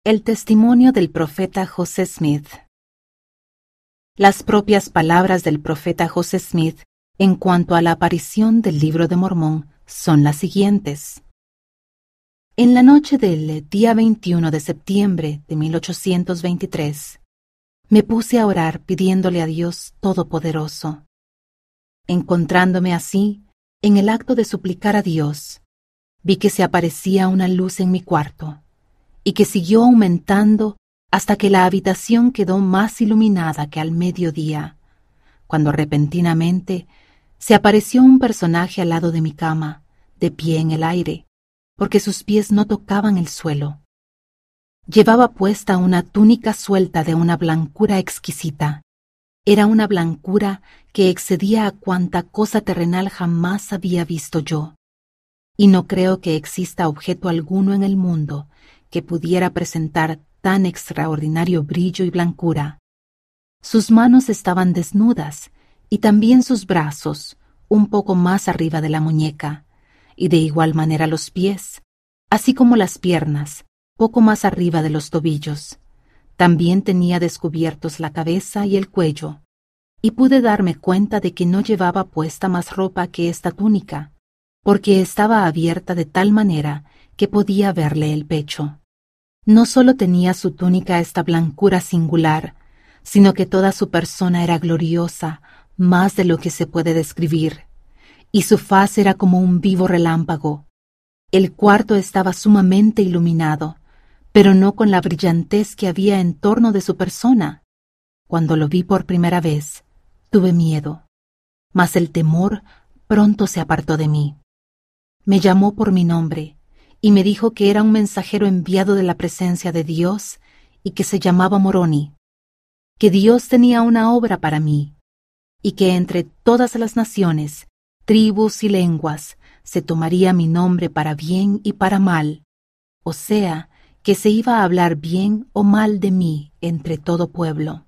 El testimonio del profeta José Smith. Las propias palabras del profeta José Smith en cuanto a la aparición del Libro de Mormón son las siguientes. En la noche del día 21 de septiembre de 1823, me puse a orar pidiéndole a Dios Todopoderoso. Encontrándome así, en el acto de suplicar a Dios, vi que se aparecía una luz en mi cuarto, y que siguió aumentando hasta que la habitación quedó más iluminada que al mediodía, cuando repentinamente se apareció un personaje al lado de mi cama, de pie en el aire, porque sus pies no tocaban el suelo. Llevaba puesta una túnica suelta de una blancura exquisita. Era una blancura que excedía a cuanta cosa terrenal jamás había visto yo, y no creo que exista objeto alguno en el mundo que pudiera presentar tan extraordinario brillo y blancura. Sus manos estaban desnudas, y también sus brazos, un poco más arriba de la muñeca, y de igual manera los pies, así como las piernas, poco más arriba de los tobillos. También tenía descubiertos la cabeza y el cuello, y pude darme cuenta de que no llevaba puesta más ropa que esta túnica, porque estaba abierta de tal manera que podía verle el pecho. No solo tenía su túnica esta blancura singular, sino que toda su persona era gloriosa, más de lo que se puede describir, y su faz era como un vivo relámpago. El cuarto estaba sumamente iluminado, pero no con la brillantez que había en torno de su persona. Cuando lo vi por primera vez, tuve miedo, mas el temor pronto se apartó de mí. Me llamó por mi nombre y me dijo que era un mensajero enviado de la presencia de Dios y que se llamaba Moroni, que Dios tenía una obra para mí y que entre todas las naciones, tribus y lenguas se tomaría mi nombre para bien y para mal, o sea, que se iba a hablar bien o mal de mí entre todo pueblo.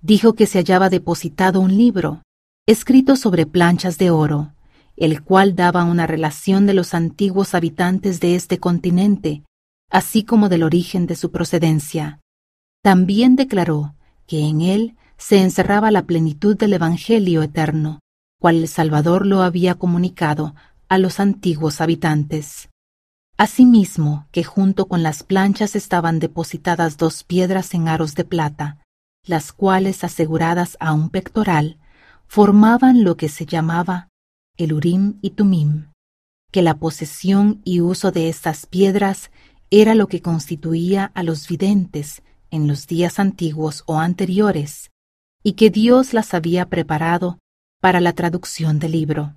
Dijo que se hallaba depositado un libro, escrito sobre planchas de oro, el cual daba una relación de los antiguos habitantes de este continente, así como del origen de su procedencia. También declaró que en él se encerraba la plenitud del Evangelio eterno, cual el Salvador lo había comunicado a los antiguos habitantes. Asimismo, que junto con las planchas estaban depositadas 2 piedras en aros de plata, las cuales, aseguradas a un pectoral, formaban lo que se llamaba el Urim y Tumim, que la posesión y uso de estas piedras era lo que constituía a los videntes en los días antiguos o anteriores, y que Dios las había preparado para la traducción del libro.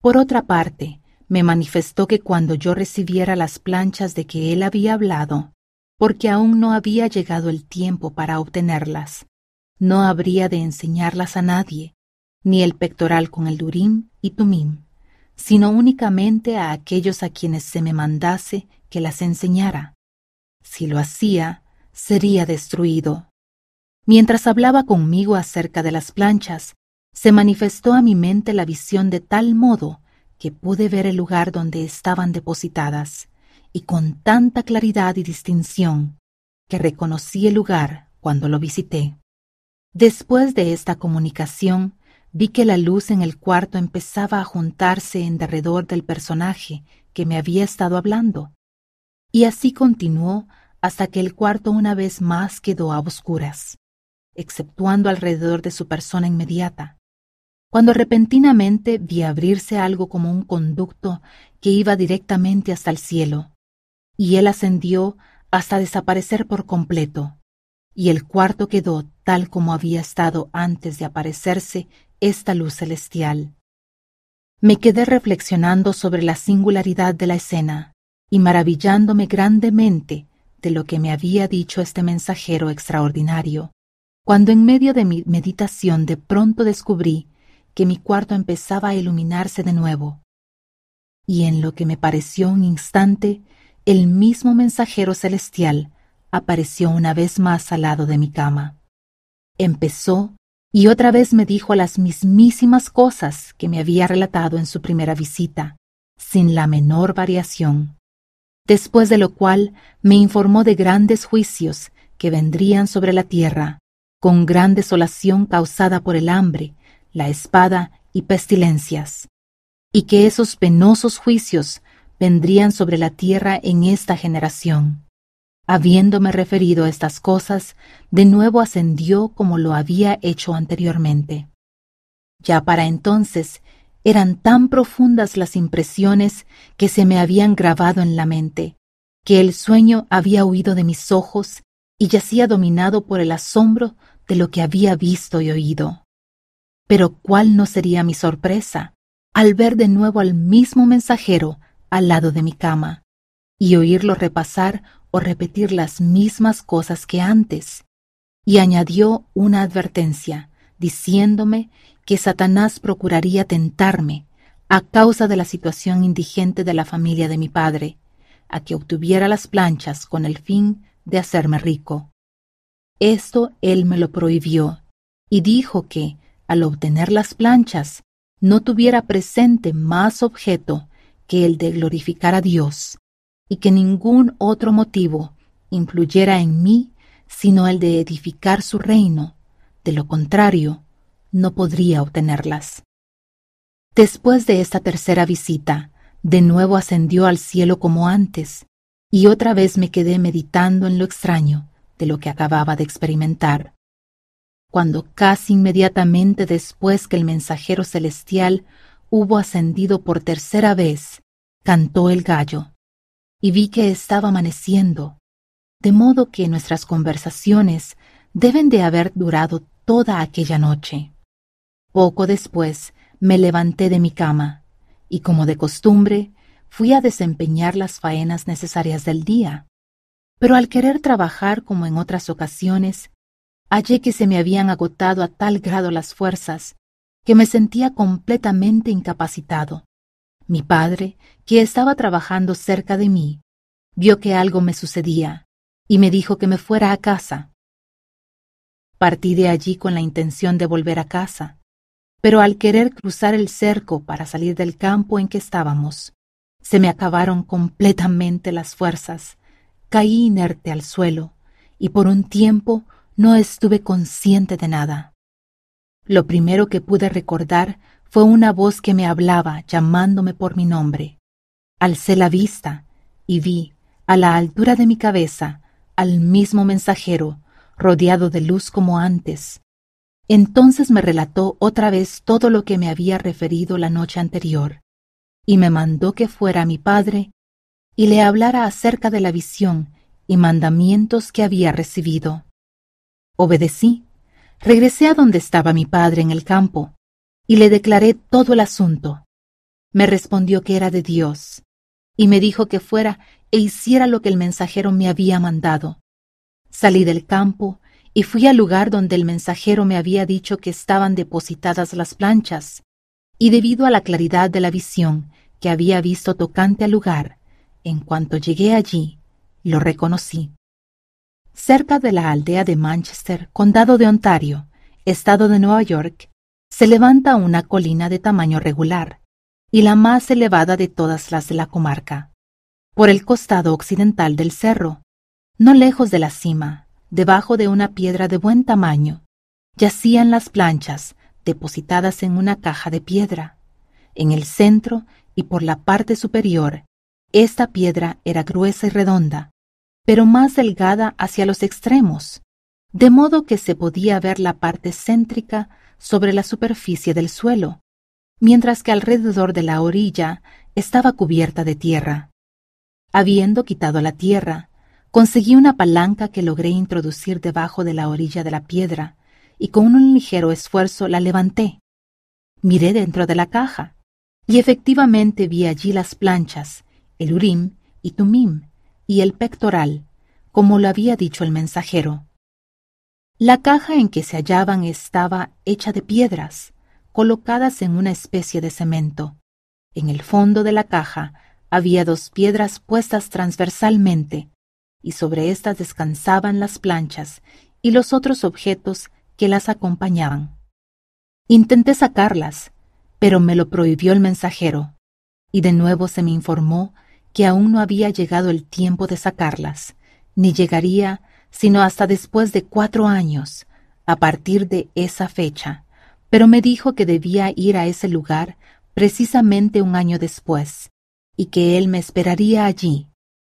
Por otra parte, me manifestó que cuando yo recibiera las planchas de que él había hablado, porque aún no había llegado el tiempo para obtenerlas, no habría de enseñarlas a nadie, ni el pectoral con el Urim y Tumim, sino únicamente a aquellos a quienes se me mandase que las enseñara. Si lo hacía, sería destruido. Mientras hablaba conmigo acerca de las planchas, se manifestó a mi mente la visión de tal modo que pude ver el lugar donde estaban depositadas, y con tanta claridad y distinción, que reconocí el lugar cuando lo visité. Después de esta comunicación, vi que la luz en el cuarto empezaba a juntarse en derredor del personaje que me había estado hablando, y así continuó hasta que el cuarto una vez más quedó a oscuras, exceptuando alrededor de su persona inmediata, cuando repentinamente vi abrirse algo como un conducto que iba directamente hasta el cielo, y él ascendió hasta desaparecer por completo, y el cuarto quedó tal como había estado antes de aparecerse esta luz celestial. Me quedé reflexionando sobre la singularidad de la escena y maravillándome grandemente de lo que me había dicho este mensajero extraordinario, cuando en medio de mi meditación de pronto descubrí que mi cuarto empezaba a iluminarse de nuevo, y en lo que me pareció un instante, el mismo mensajero celestial apareció una vez más al lado de mi cama. Empezó y otra vez me dijo las mismísimas cosas que me había relatado en su primera visita, sin la menor variación. después de lo cual me informó de grandes juicios que vendrían sobre la tierra, con gran desolación causada por el hambre, la espada y pestilencias, y que esos penosos juicios vendrían sobre la tierra en esta generación. Habiéndome referido a estas cosas, de nuevo ascendió como lo había hecho anteriormente. Ya para entonces eran tan profundas las impresiones que se me habían grabado en la mente, que el sueño había huido de mis ojos y yacía dominado por el asombro de lo que había visto y oído. Pero ¿cuál no sería mi sorpresa al ver de nuevo al mismo mensajero al lado de mi cama y oírlo repasar o repetir las mismas cosas que antes? Y añadió una advertencia, diciéndome que Satanás procuraría tentarme a causa de la situación indigente de la familia de mi padre, a que obtuviera las planchas con el fin de hacerme rico. Esto él me lo prohibió y dijo que, al obtener las planchas, no tuviera presente más objeto que el de glorificar a Dios, y que ningún otro motivo influyera en mí sino el de edificar su reino. De lo contrario, no podría obtenerlas. Después de esta tercera visita, de nuevo ascendió al cielo como antes, y otra vez me quedé meditando en lo extraño de lo que acababa de experimentar. Cuando casi inmediatamente después que el mensajero celestial hubo ascendido por tercera vez, cantó el gallo, y vi que estaba amaneciendo, de modo que nuestras conversaciones deben de haber durado toda aquella noche. Poco después me levanté de mi cama, y como de costumbre, fui a desempeñar las faenas necesarias del día. Pero al querer trabajar como en otras ocasiones, hallé que se me habían agotado a tal grado las fuerzas que me sentía completamente incapacitado. Mi padre, que estaba trabajando cerca de mí, vio que algo me sucedía y me dijo que me fuera a casa. Partí de allí con la intención de volver a casa, pero al querer cruzar el cerco para salir del campo en que estábamos, se me acabaron completamente las fuerzas, caí inerte al suelo y por un tiempo no estuve consciente de nada. Lo primero que pude recordar fue una voz que me hablaba llamándome por mi nombre. Alcé la vista y vi, a la altura de mi cabeza, al mismo mensajero, rodeado de luz como antes. Entonces me relató otra vez todo lo que me había referido la noche anterior, y me mandó que fuera a mi padre y le hablara acerca de la visión y mandamientos que había recibido. Obedecí, regresé a donde estaba mi padre en el campo, y le declaré todo el asunto. Me respondió que era de Dios, y me dijo que fuera e hiciera lo que el mensajero me había mandado. Salí del campo y fui al lugar donde el mensajero me había dicho que estaban depositadas las planchas, y debido a la claridad de la visión que había visto tocante al lugar, en cuanto llegué allí, lo reconocí. Cerca de la aldea de Manchester, condado de Ontario, estado de Nueva York, se levanta una colina de tamaño regular, y la más elevada de todas las de la comarca. Por el costado occidental del cerro, no lejos de la cima, debajo de una piedra de buen tamaño, yacían las planchas depositadas en una caja de piedra. En el centro y por la parte superior, esta piedra era gruesa y redonda, pero más delgada hacia los extremos, de modo que se podía ver la parte céntrica sobre la superficie del suelo, mientras que alrededor de la orilla estaba cubierta de tierra. Habiendo quitado la tierra, conseguí una palanca que logré introducir debajo de la orilla de la piedra, y con un ligero esfuerzo la levanté. Miré dentro de la caja, y efectivamente vi allí las planchas, el Urim y Tumim, y el pectoral, como lo había dicho el mensajero. La caja en que se hallaban estaba hecha de piedras, colocadas en una especie de cemento. En el fondo de la caja había 2 piedras puestas transversalmente, y sobre éstas descansaban las planchas y los otros objetos que las acompañaban. Intenté sacarlas, pero me lo prohibió el mensajero, y de nuevo se me informó que aún no había llegado el tiempo de sacarlas, ni llegaría sino hasta después de 4 años, a partir de esa fecha, pero me dijo que debía ir a ese lugar precisamente 1 año después, y que él me esperaría allí,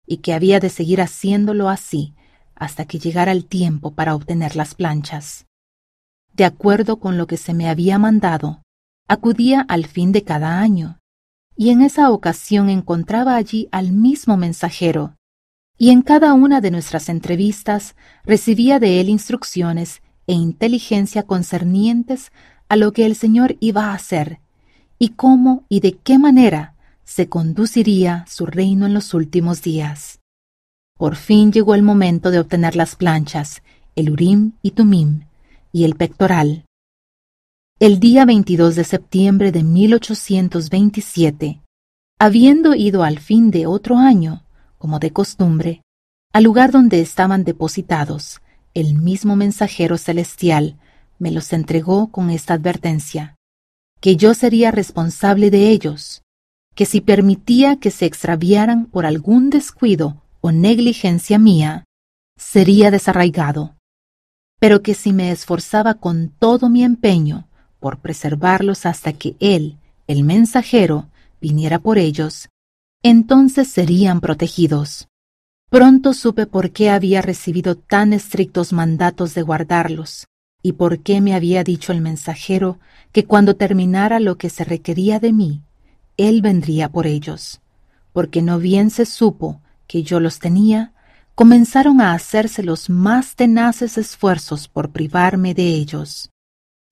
y que había de seguir haciéndolo así hasta que llegara el tiempo para obtener las planchas. De acuerdo con lo que se me había mandado, acudía al fin de cada año, y en esa ocasión encontraba allí al mismo mensajero, y en cada una de nuestras entrevistas recibía de él instrucciones e inteligencia concernientes a lo que el Señor iba a hacer, y cómo y de qué manera se conduciría su reino en los últimos días. Por fin llegó el momento de obtener las planchas, el Urim y Tumim, y el pectoral. El día 22 de septiembre de 1827, habiendo ido al fin de otro año, como de costumbre, al lugar donde estaban depositados, el mismo mensajero celestial me los entregó con esta advertencia, que yo sería responsable de ellos, que si permitía que se extraviaran por algún descuido o negligencia mía, sería desarraigado, pero que si me esforzaba con todo mi empeño por preservarlos hasta que él, el mensajero, viniera por ellos, entonces serían protegidos. Pronto supe por qué había recibido tan estrictos mandatos de guardarlos, y por qué me había dicho el mensajero que cuando terminara lo que se requería de mí, él vendría por ellos. Porque no bien se supo que yo los tenía, comenzaron a hacerse los más tenaces esfuerzos por privarme de ellos.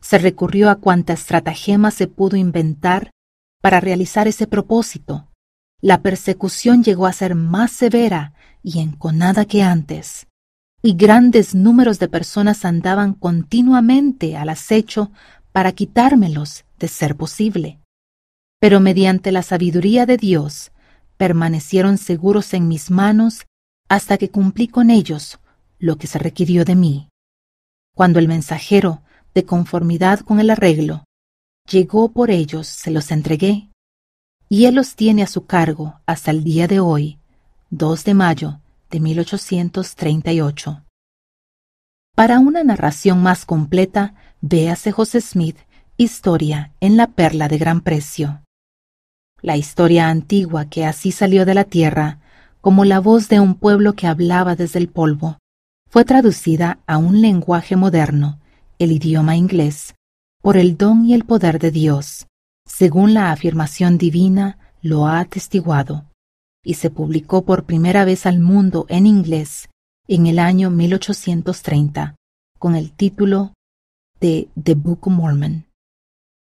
Se recurrió a cuanta estratagema se pudo inventar para realizar ese propósito. La persecución llegó a ser más severa y enconada que antes, y grandes números de personas andaban continuamente al acecho para quitármelos de ser posible. Pero mediante la sabiduría de Dios, permanecieron seguros en mis manos hasta que cumplí con ellos lo que se requirió de mí. Cuando el mensajero, de conformidad con el arreglo, llegó por ellos, se los entregué, y él los tiene a su cargo hasta el día de hoy, 2 de mayo de 1838. Para una narración más completa, véase José Smith, Historia en la Perla de Gran Precio. La historia antigua que así salió de la tierra, como la voz de un pueblo que hablaba desde el polvo, fue traducida a un lenguaje moderno, el idioma inglés, por el don y el poder de Dios, según la afirmación divina lo ha atestiguado, y se publicó por primera vez al mundo en inglés en el año 1830, con el título de The Book of Mormon.